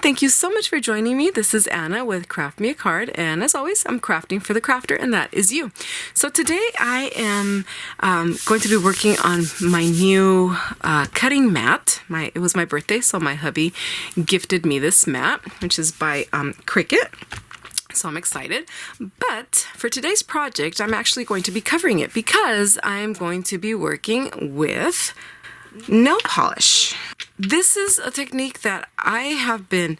thank you so much for joining me. This is Anna with Craft Me a Card, and as always, I'm crafting for the crafter, and that is you. So today I am going to be working on my new cutting mat. It was my birthday, so my hubby gifted me this mat, which is by Cricut. So I'm excited. But for today's project, I'm actually going to be covering it because I'm going to be working with nail polish. This is a technique that I have been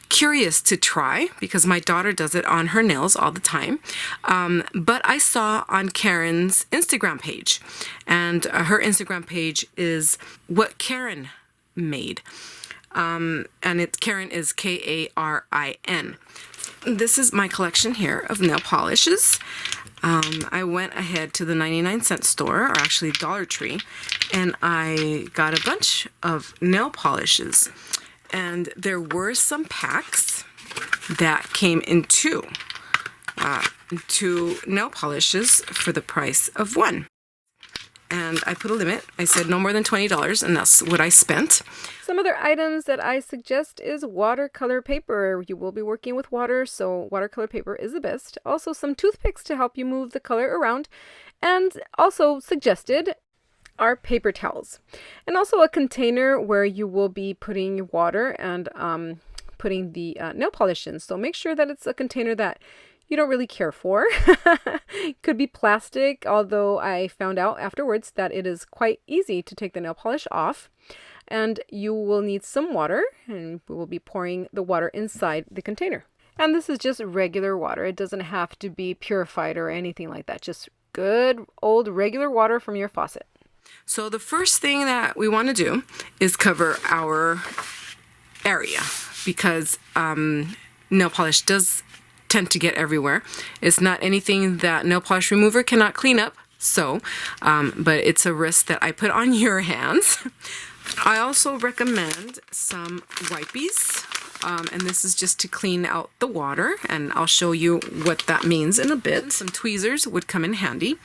curious to try because my daughter does it on her nails all the time. But I saw on Karen's Instagram page, and her Instagram page is What Karen Made. And Karen is Karin. This is my collection here of nail polishes. I went ahead to the 99-cent store, or actually Dollar Tree, and I got a bunch of nail polishes. And there were some packs that came in two nail polishes for the price of one. And I put a limit. I said no more than $20, and that's what I spent. Some other items that I suggest is watercolor paper. You will be working with water, so watercolor paper is the best. Also some toothpicks to help you move the color around. And also suggested are paper towels. And also a container where you will be putting your water and putting the nail polish in. So make sure that it's a container that you don't really care for. Could be plastic, although I found out afterwards that it is quite easy to take the nail polish off. And you will need some water, and we will be pouring the water inside the container. And this is just regular water. It doesn't have to be purified or anything like that. Just good old regular water from your faucet. So the first thing that we want to do is cover our area because nail polish does tend to get everywhere. It's not anything that nail polish remover cannot clean up, but it's a risk that I put on your hands. I also recommend some wipies, and this is just to clean out the water, and I'll show you what that means in a bit. Some tweezers would come in handy.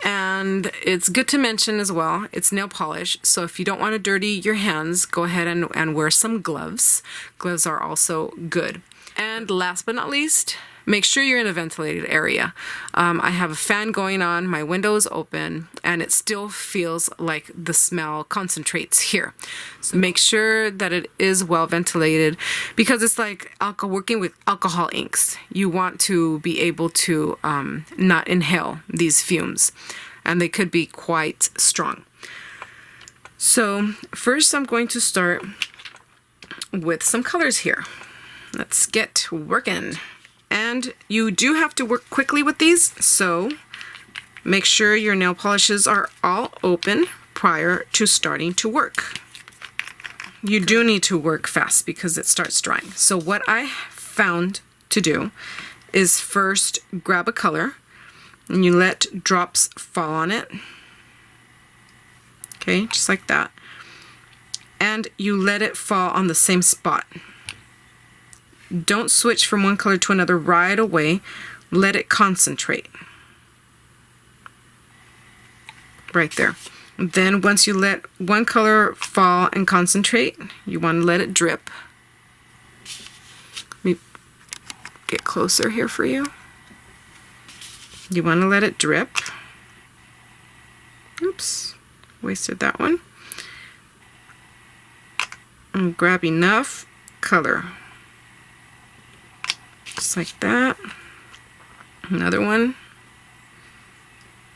And it's good to mention as well, it's nail polish, so if you don't want to dirty your hands, go ahead and wear some gloves. Gloves are also good. And last but not least, make sure you're in a ventilated area. I have a fan going on, my window is open, and it still feels like the smell concentrates here. So make sure that it is well ventilated because it's like working with alcohol inks. You want to be able to not inhale these fumes, and they could be quite strong. So first I'm going to start with some colors here. Let's get working. And you do have to work quickly with these, so make sure your nail polishes are all open prior to starting to work. You do need to work fast because it starts drying. So what I found to do is first grab a color and you let drops fall on it. Okay, just like that. And you let it fall on the same spot. Don't switch from one color to another right away. Let it concentrate. Right there. Then once you let one color fall and concentrate, you want to let it drip. Let me get closer here for you. You want to let it drip. Oops, wasted that one. And grab enough color. Just like that. Another one.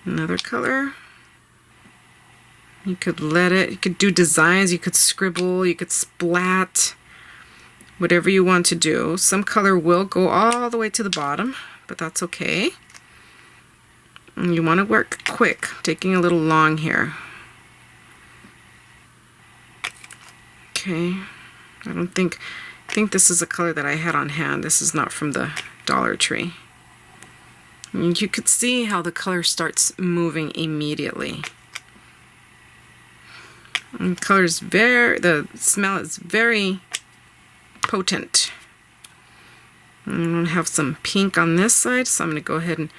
Another color. You could you could do designs, you could scribble, you could splat, whatever you want to do. Some color will go all the way to the bottom, but that's okay. And you want to work quick, taking a little long here. Okay, I think this is a color that I had on hand. This is not from the Dollar Tree. And you could see how the color starts moving immediately. And the smell is very potent. I'm going to have some pink on this side, so I'm going to go ahead and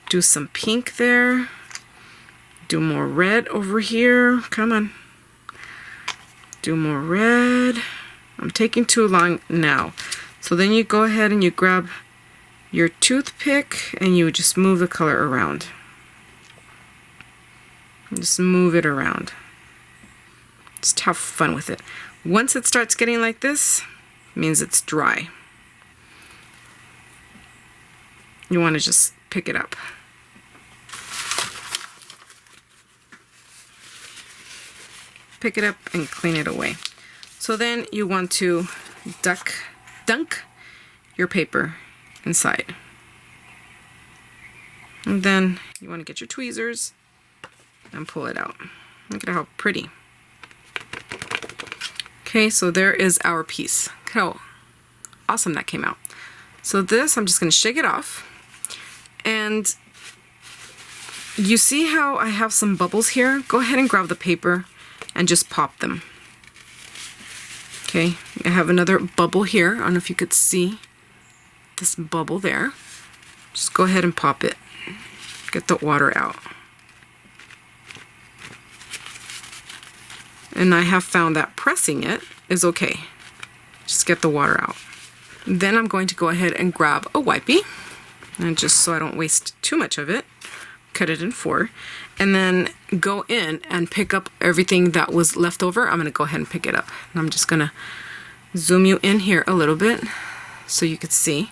do some pink there. Do more red over here. Come on. Do more red. I'm taking too long now. So then you go ahead and you grab your toothpick and you just move the color around. Just move it around. Just have fun with it. Once it starts getting like this, it means it's dry. You want to just pick it up. Pick it up and clean it away. So then you want to dunk your paper inside. And then you want to get your tweezers and pull it out. Look at how pretty. Okay, so there is our piece. Look how awesome that came out. So this, I'm just going to shake it off. And you see how I have some bubbles here? Go ahead and grab the paper and just pop them. Okay, I have another bubble here. I don't know if you could see this bubble there. Just go ahead and pop it. Get the water out. And I have found that pressing it is okay. Just get the water out. Then I'm going to go ahead and grab a wipey, and just so I don't waste too much of it, cut it in 4, and then go in and pick up everything that was left over. I'm going to go ahead and pick it up. And I'm just going to zoom you in here a little bit so you could see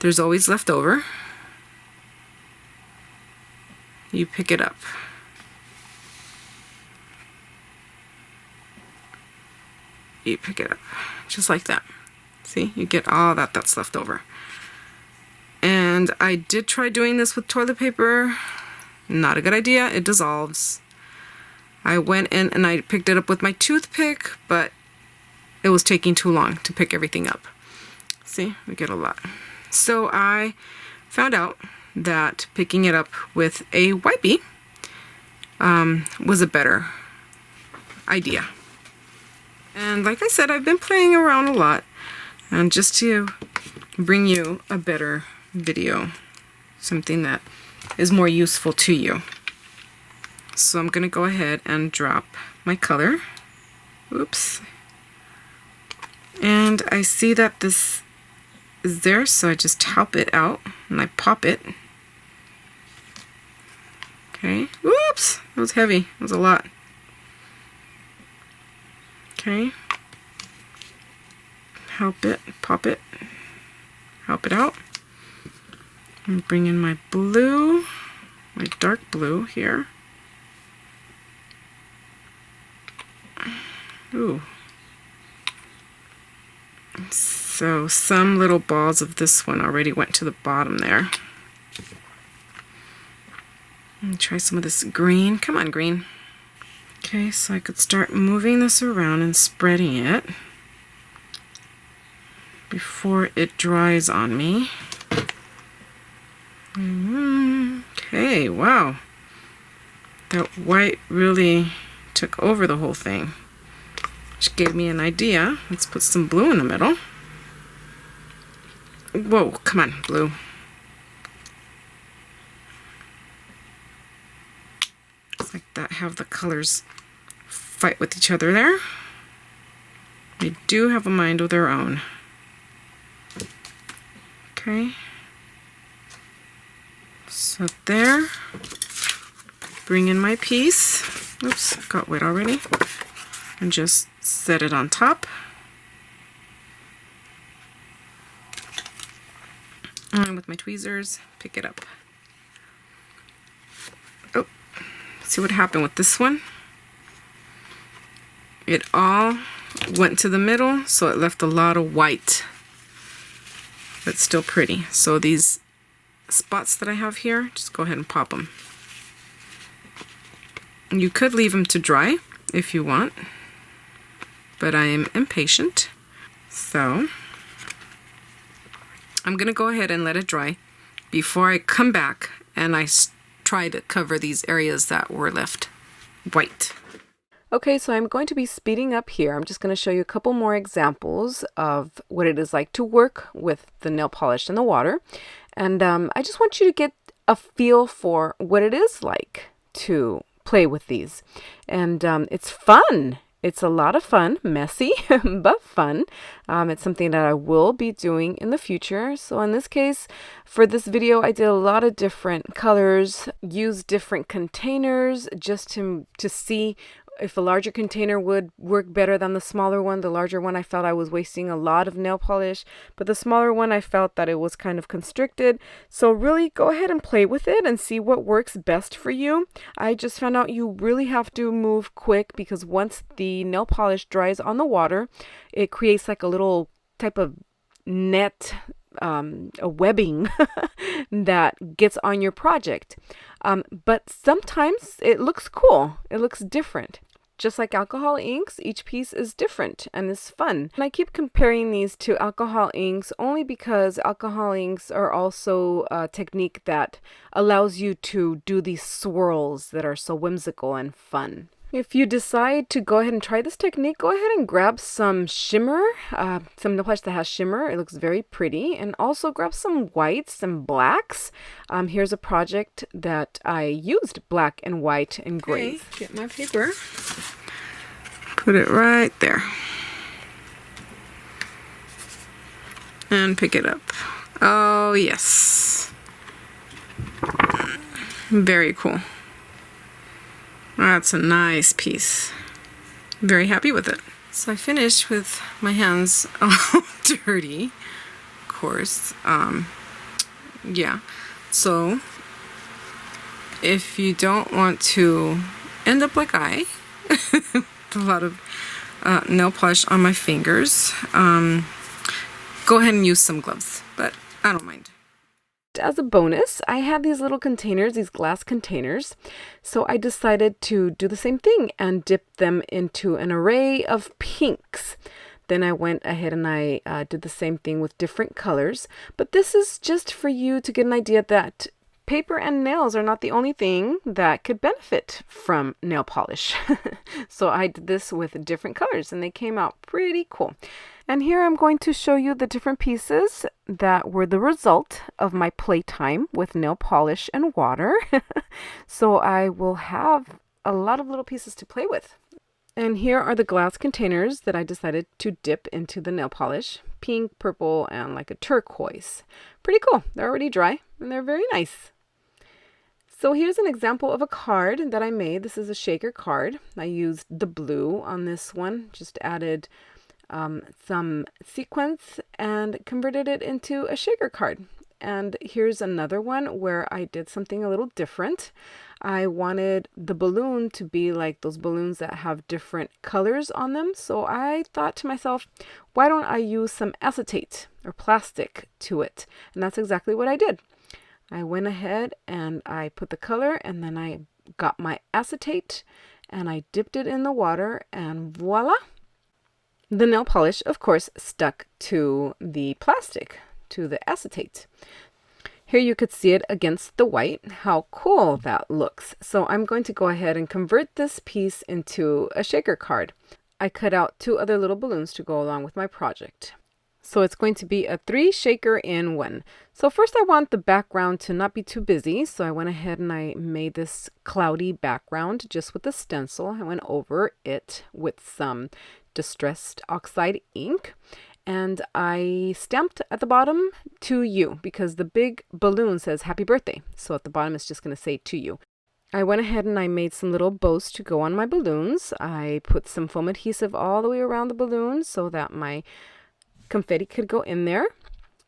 there's always left over. You pick it up. You pick it up just like that. See, you get all that's left over. And I did try doing this with toilet paper. Not a good idea. It dissolves. I went in and I picked it up with my toothpick, but it was taking too long to pick everything up. See, we get a lot. So I found out that picking it up with a wipey was a better idea. And like I said, I've been playing around a lot, and just to bring you a better video, something that is more useful to you. So I'm going to go ahead and drop my color. Oops. And I see that this is there, so I just help it out and I pop it. Okay. Whoops! That was heavy. It was a lot. Okay. Help it, pop it, help it out. And bring in my blue, my dark blue here. Ooh. So some little balls of this one already went to the bottom there. And try some of this green. Come on, green. Okay, so I could start moving this around and spreading it before it dries on me. Okay, wow. That white really took over the whole thing, which gave me an idea. Let's put some blue in the middle. Whoa, come on, blue. Just like that, have the colors fight with each other there. They do have a mind of their own. Okay. So there. Bring in my piece. Oops, got wet already. And just set it on top. And with my tweezers, pick it up. Oh, see what happened with this one? It all went to the middle, so it left a lot of white, but still pretty. So these spots that I have here, just go ahead and pop them. You could leave them to dry if you want, but I am impatient, so I'm gonna go ahead and let it dry before I come back and I try to cover these areas that were left white. Okay, so I'm going to be speeding up here. I'm just going to show you a couple more examples of what it is like to work with the nail polish and the water. And I just want you to get a feel for what it is like to play with these. And it's fun. It's a lot of fun, messy, but fun. It's something that I will be doing in the future. So in this case, for this video, I did a lot of different colors, used different containers just to see if a larger container would work better than the smaller one. The larger one, I felt I was wasting a lot of nail polish, but the smaller one, I felt that it was kind of constricted. So really go ahead and play with it and see what works best for you. I just found out you really have to move quick because once the nail polish dries on the water, it creates like a little type of net, a webbing that gets on your project. But sometimes it looks cool. It looks different. Just like alcohol inks, each piece is different and is fun. And I keep comparing these to alcohol inks only because alcohol inks are also a technique that allows you to do these swirls that are so whimsical and fun. If you decide to go ahead and try this technique, go ahead and grab some shimmer, some nail polish that has shimmer. It looks very pretty. And also grab some whites and blacks. Here's a project that I used black and white and gray. Okay, get my paper. Put it right there. And pick it up. Oh, yes. Very cool. That's a nice piece. Very happy with it. So I finished with my hands all dirty, of course. Yeah. So if you don't want to end up like I, a lot of nail polish on my fingers, go ahead and use some gloves, but I don't mind. As a bonus, I have these little containers, these glass containers, so I decided to do the same thing and dip them into an array of pinks. Then I went ahead and I did the same thing with different colors, but this is just for you to get an idea that paper and nails are not the only thing that could benefit from nail polish. So I did this with different colors and they came out pretty cool. And here I'm going to show you the different pieces that were the result of my playtime with nail polish and water. So I will have a lot of little pieces to play with. And here are the glass containers that I decided to dip into the nail polish. Pink, purple, and like a turquoise. Pretty cool. They're already dry and they're very nice. So here's an example of a card that I made. This is a shaker card. I used the blue on this one. Just added some sequins and converted it into a shaker card. And here's another one where I did something a little different. I wanted the balloon to be like those balloons that have different colors on them. So I thought to myself, why don't I use some acetate or plastic to it? And that's exactly what I did. I went ahead and I put the color and then I got my acetate and I dipped it in the water and voila! The nail polish, of course, stuck to the plastic, to the acetate. Here you could see it against the white, how cool that looks. So I'm going to go ahead and convert this piece into a shaker card. I cut out 2 other little balloons to go along with my project. So it's going to be a 3 shaker in 1. So first I want the background to not be too busy. So I went ahead and I made this cloudy background just with the stencil. I went over it with some distressed oxide ink. And I stamped at the bottom to you because the big balloon says happy birthday. So at the bottom it's just going to say to you. I went ahead and I made some little bows to go on my balloons. I put some foam adhesive all the way around the balloon so that my confetti could go in there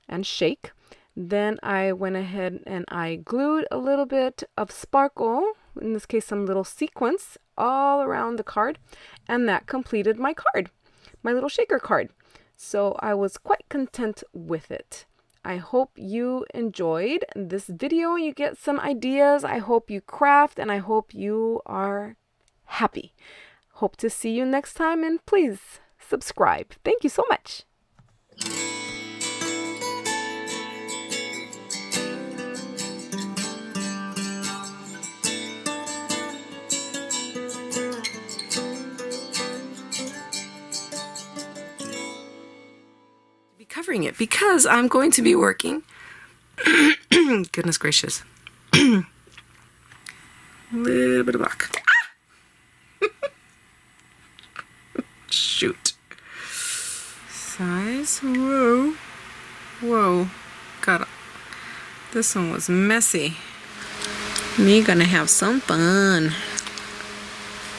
and shake. Then I went ahead and I glued a little bit of sparkle, in this case some little sequins, all around the card, and that completed my card, my little shaker card. So I was quite content with it. I hope you enjoyed this video. You get some ideas. I hope you craft and I hope you are happy. Hope to see you next time and please subscribe. Thank you so much. Covering it because I'm going to be working. Goodness gracious. A little bit of black. shoot. Size, whoa, whoa, got it. This one was messy. Me gonna have some fun.